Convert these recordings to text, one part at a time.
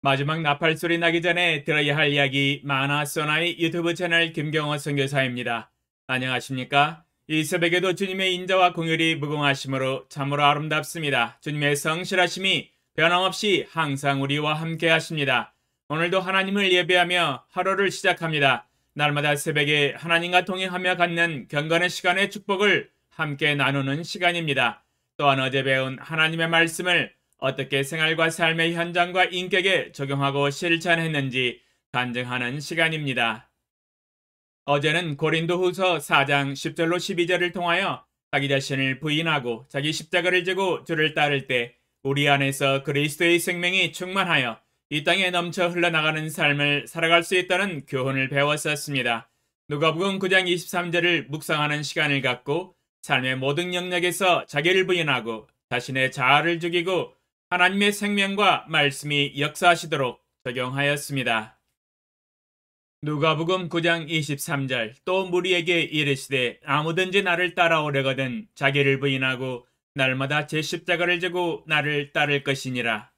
마지막 나팔 소리 나기 전에 들어야 할 이야기 마나소나의 유튜브 채널 김경호 선교사입니다. 안녕하십니까? 이 새벽에도 주님의 인자와 공율이 무궁하심으로 참으로 아름답습니다. 주님의 성실하심이 변함없이 항상 우리와 함께 하십니다. 오늘도 하나님을 예배하며 하루를 시작합니다. 날마다 새벽에 하나님과 동행하며 갖는 경건의 시간의 축복을 함께 나누는 시간입니다. 또한 어제 배운 하나님의 말씀을 어떻게 생활과 삶의 현장과 인격에 적용하고 실천했는지 간증하는 시간입니다. 어제는 고린도후서 4장 10절로 12절을 통하여 자기 자신을 부인하고 자기 십자가를 지고 주를 따를 때 우리 안에서 그리스도의 생명이 충만하여 이 땅에 넘쳐 흘러나가는 삶을 살아갈 수 있다는 교훈을 배웠었습니다. 누가복음 9장 23절을 묵상하는 시간을 갖고 삶의 모든 영역에서 자기를 부인하고 자신의 자아를 죽이고 하나님의 생명과 말씀이 역사하시도록 적용하였습니다. 누가복음 9장 23절 또 무리에게 이르시되 아무든지 나를 따라오려거든 자기를 부인하고 날마다 제 십자가를 지고 나를 따를 것이니라.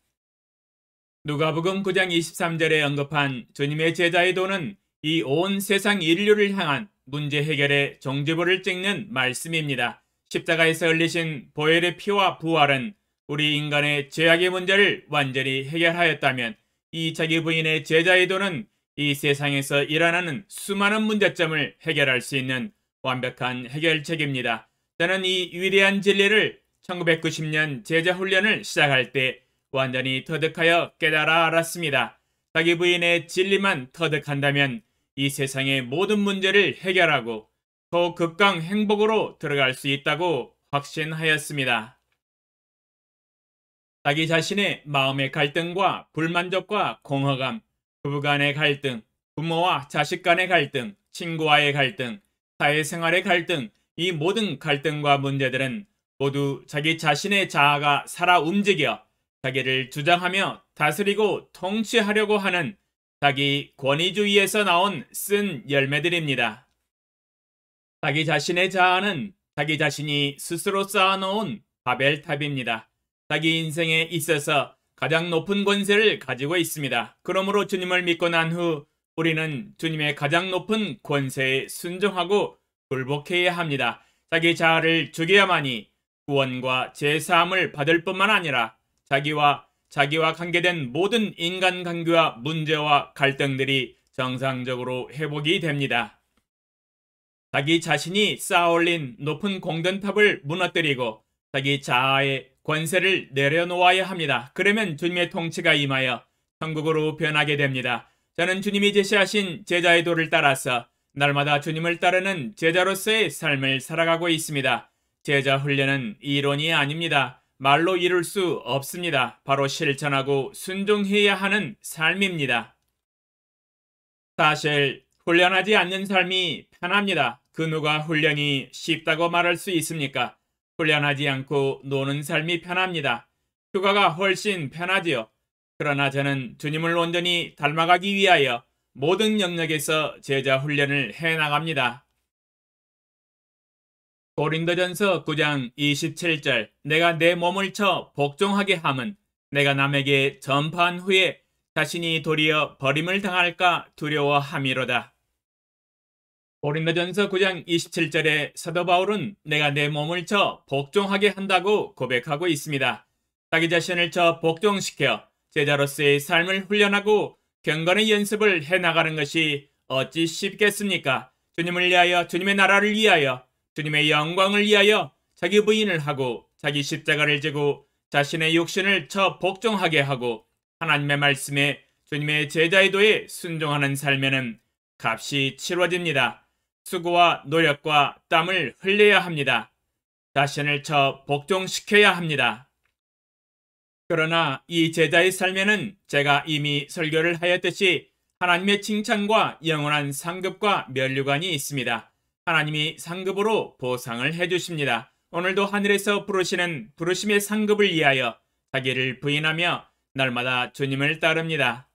누가복음 9장 23절에 언급한 주님의 제자의 도는 이 온 세상 인류를 향한 문제 해결의 종지부를 찍는 말씀입니다. 십자가에서 흘리신 보혈의 피와 부활은 우리 인간의 죄악의 문제를 완전히 해결하였다면 이 자기 부인의 제자의 도는 이 세상에서 일어나는 수많은 문제점을 해결할 수 있는 완벽한 해결책입니다. 저는 이 위대한 진리를 1990년 제자 훈련을 시작할 때 완전히 터득하여 깨달아 알았습니다. 자기 부인의 진리만 터득한다면 이 세상의 모든 문제를 해결하고 초극강 행복으로 들어갈 수 있다고 확신하였습니다. 자기 자신의 마음의 갈등과 불만족과 공허감, 부부간의 갈등, 부모와 자식 간의 갈등, 친구와의 갈등, 사회생활의 갈등, 이 모든 갈등과 문제들은 모두 자기 자신의 자아가 살아 움직여 자기를 주장하며 다스리고 통치하려고 하는 자기 권위주의에서 나온 쓴 열매들입니다. 자기 자신의 자아는 자기 자신이 스스로 쌓아놓은 바벨탑입니다. 자기 인생에 있어서 가장 높은 권세를 가지고 있습니다. 그러므로 주님을 믿고 난 후 우리는 주님의 가장 높은 권세에 순종하고 굴복해야 합니다. 자기 자아를 죽여야만이 구원과 제사함을 받을 뿐만 아니라 자기와 관계된 모든 인간관계와 문제와 갈등들이 정상적으로 회복이 됩니다. 자기 자신이 쌓아올린 높은 공든탑을 무너뜨리고 자기 자아의 권세를 내려놓아야 합니다. 그러면 주님의 통치가 임하여 천국으로 변하게 됩니다. 저는 주님이 제시하신 제자의 도를 따라서 날마다 주님을 따르는 제자로서의 삶을 살아가고 있습니다. 제자 훈련은 이론이 아닙니다. 말로 이룰 수 없습니다. 바로 실천하고 순종해야 하는 삶입니다. 사실 훈련하지 않는 삶이 편합니다. 그 누가 훈련이 쉽다고 말할 수 있습니까? 훈련하지 않고 노는 삶이 편합니다. 휴가가 훨씬 편하지요. 그러나 저는 주님을 온전히 닮아가기 위하여 모든 영역에서 제자 훈련을 해나갑니다. 고린도전서 9장 27절 내가 내 몸을 쳐 복종하게 함은 내가 남에게 전파한 후에 자신이 도리어 버림을 당할까 두려워함이로다. 고린도전서 9장 27절에 사도 바울은 내가 내 몸을 쳐 복종하게 한다고 고백하고 있습니다. 자기 자신을 쳐 복종시켜 제자로서의 삶을 훈련하고 경건의 연습을 해나가는 것이 어찌 쉽겠습니까? 주님을 위하여, 주님의 나라를 위하여, 주님의 영광을 위하여 자기 부인을 하고 자기 십자가를 지고 자신의 육신을 쳐 복종하게 하고 하나님의 말씀에 주님의 제자의 도에 순종하는 삶에는 값이 치러집니다. 수고와 노력과 땀을 흘려야 합니다. 자신을 쳐 복종시켜야 합니다. 그러나 이 제자의 삶에는 제가 이미 설교를 하였듯이 하나님의 칭찬과 영원한 상급과 면류관이 있습니다. 하나님이 상급으로 보상을 해주십니다. 오늘도 하늘에서 부르시는 부르심의 상급을 위하여 자기를 부인하며 날마다 주님을 따릅니다.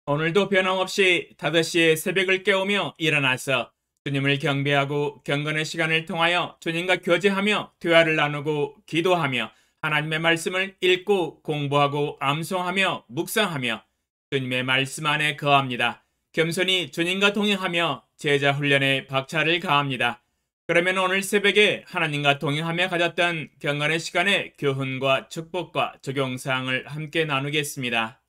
오늘도 변함없이 5시에 새벽을 깨우며 일어나서 주님을 경배하고 경건의 시간을 통하여 주님과 교제하며 대화를 나누고 기도하며 하나님의 말씀을 읽고 공부하고 암송하며 묵상하며 주님의 말씀 안에 거합니다. 겸손히 주님과 동행하며 제자 훈련에 박차를 가합니다. 그러면 오늘 새벽에 하나님과 동행하며 가졌던 경건의 시간의 교훈과 축복과 적용사항을 함께 나누겠습니다.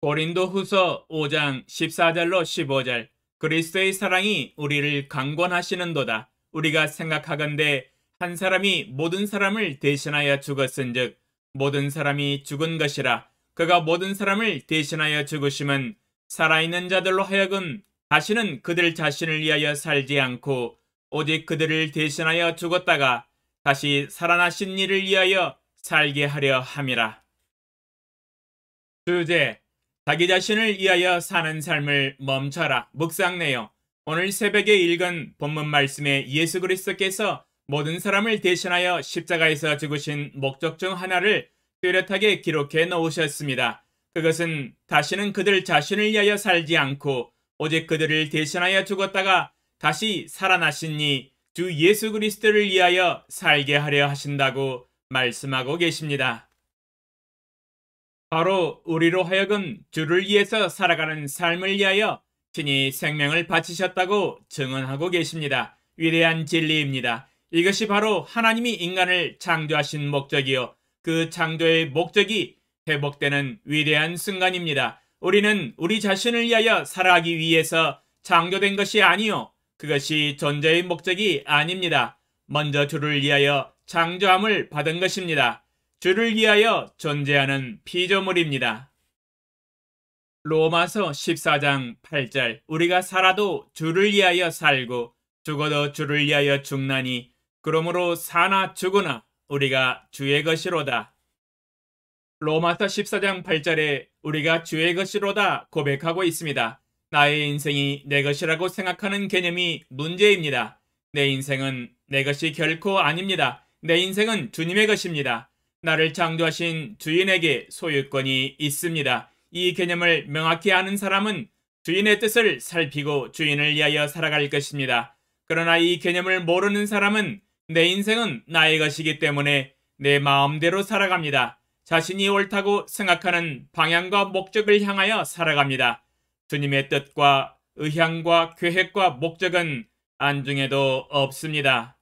고린도후서 5장 14절로 15절 그리스도의 사랑이 우리를 강권하시는도다. 우리가 생각하건대 한 사람이 모든 사람을 대신하여 죽었은즉 모든 사람이 죽은 것이라. 그가 모든 사람을 대신하여 죽으심은 살아있는 자들로 하여금 다시는 그들 자신을 위하여 살지 않고 오직 그들을 대신하여 죽었다가 다시 살아나신 이를 위하여 살게 하려 함이라. 주제: 자기 자신을 위하여 사는 삶을 멈춰라. 묵상 내용: 오늘 새벽에 읽은 본문 말씀에 예수 그리스도께서 모든 사람을 대신하여 십자가에서 죽으신 목적 중 하나를 뚜렷하게 기록해 놓으셨습니다. 그것은 다시는 그들 자신을 위하여 살지 않고 오직 그들을 대신하여 죽었다가 다시 살아나신 이 주 예수 그리스도를 위하여 살게 하려 하신다고 말씀하고 계십니다. 바로 우리로 하여금 주를 위해서 살아가는 삶을 위하여 친히 생명을 바치셨다고 증언하고 계십니다. 위대한 진리입니다. 이것이 바로 하나님이 인간을 창조하신 목적이요, 그 창조의 목적이 회복되는 위대한 순간입니다. 우리는 우리 자신을 위하여 살아가기 위해서 창조된 것이 아니요, 그것이 존재의 목적이 아닙니다. 먼저 주를 위하여 창조함을 받은 것입니다. 주를 위하여 존재하는 피조물입니다. 로마서 14장 8절 우리가 살아도 주를 위하여 살고 죽어도 주를 위하여 죽나니 그러므로 사나 죽으나 우리가 주의 것이로다. 로마서 14장 8절에 우리가 주의 것이로다 고백하고 있습니다. 나의 인생이 내 것이라고 생각하는 개념이 문제입니다. 내 인생은 내 것이 결코 아닙니다. 내 인생은 주님의 것입니다. 나를 창조하신 주인에게 소유권이 있습니다. 이 개념을 명확히 아는 사람은 주인의 뜻을 살피고 주인을 위하여 살아갈 것입니다. 그러나 이 개념을 모르는 사람은 내 인생은 나의 것이기 때문에 내 마음대로 살아갑니다. 자신이 옳다고 생각하는 방향과 목적을 향하여 살아갑니다. 주님의 뜻과 의향과 계획과 목적은 안중에도 없습니다.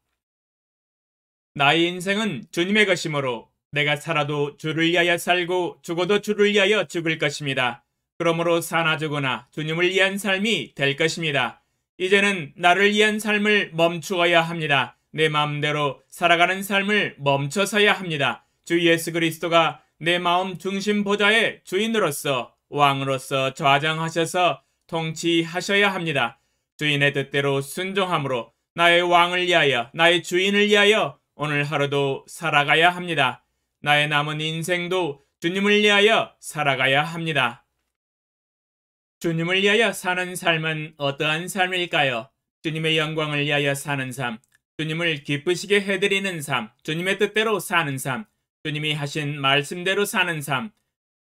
나의 인생은 주님의 것이므로 내가 살아도 주를 위하여 살고 죽어도 주를 위하여 죽을 것입니다. 그러므로 사나 죽으나 주님을 위한 삶이 될 것입니다. 이제는 나를 위한 삶을 멈추어야 합니다. 내 마음대로 살아가는 삶을 멈춰서야 합니다. 주 예수 그리스도가 내 마음 중심 보좌의 주인으로서 왕으로서 좌정하셔서 통치하셔야 합니다. 주인의 뜻대로 순종함으로 나의 왕을 위하여 나의 주인을 위하여 오늘 하루도 살아가야 합니다. 나의 남은 인생도 주님을 위하여 살아가야 합니다. 주님을 위하여 사는 삶은 어떠한 삶일까요? 주님의 영광을 위하여 사는 삶, 주님을 기쁘시게 해드리는 삶, 주님의 뜻대로 사는 삶, 주님이 하신 말씀대로 사는 삶.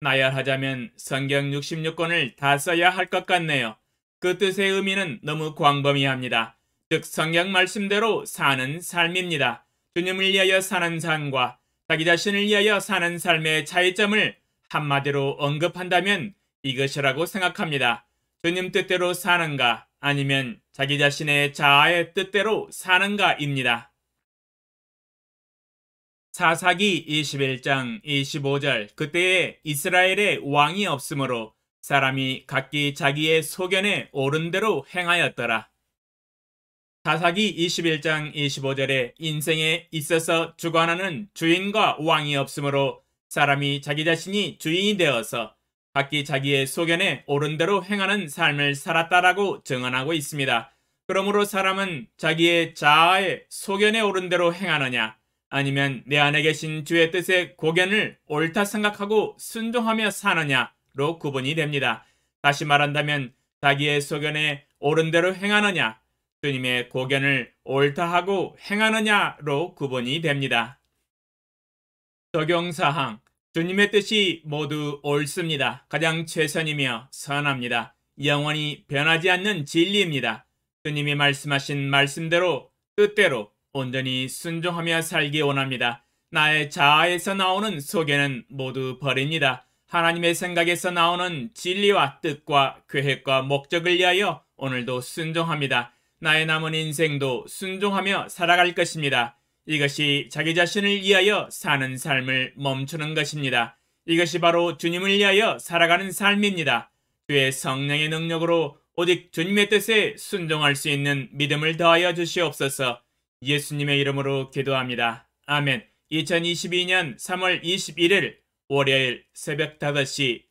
나열하자면 성경 66권을 다 써야 할 것 같네요. 그 뜻의 의미는 너무 광범위합니다. 즉 성경 말씀대로 사는 삶입니다. 주님을 위하여 사는 삶과 자기 자신을 위하여 사는 삶의 차이점을 한마디로 언급한다면 이것이라고 생각합니다. 주님 뜻대로 사는가 아니면 자기 자신의 자아의 뜻대로 사는가입니다. 사사기 21장 25절 그때에 이스라엘에 왕이 없으므로 사람이 각기 자기의 소견에 옳은 대로 행하였더라. 사사기 21장 25절에 인생에 있어서 주관하는 주인과 왕이 없으므로 사람이 자기 자신이 주인이 되어서 각기 자기의 소견에 옳은 대로 행하는 삶을 살았다라고 증언하고 있습니다. 그러므로 사람은 자기의 자아의 소견에 옳은 대로 행하느냐 아니면 내 안에 계신 주의 뜻의 고견을 옳다 생각하고 순종하며 사느냐로 구분이 됩니다. 다시 말한다면 자기의 소견에 옳은 대로 행하느냐 주님의 고견을 옳다 하고 행하느냐로 구분이 됩니다. 적용사항 주님의 뜻이 모두 옳습니다. 가장 최선이며 선합니다. 영원히 변하지 않는 진리입니다. 주님이 말씀하신 말씀대로 뜻대로 온전히 순종하며 살기 원합니다. 나의 자아에서 나오는 소견은 모두 버립니다. 하나님의 생각에서 나오는 진리와 뜻과 계획과 목적을 위하여 오늘도 순종합니다. 나의 남은 인생도 순종하며 살아갈 것입니다. 이것이 자기 자신을 위하여 사는 삶을 멈추는 것입니다. 이것이 바로 주님을 위하여 살아가는 삶입니다. 주의 성령의 능력으로 오직 주님의 뜻에 순종할 수 있는 믿음을 더하여 주시옵소서. 예수님의 이름으로 기도합니다. 아멘. 2022년 3월 21일 월요일 새벽 5시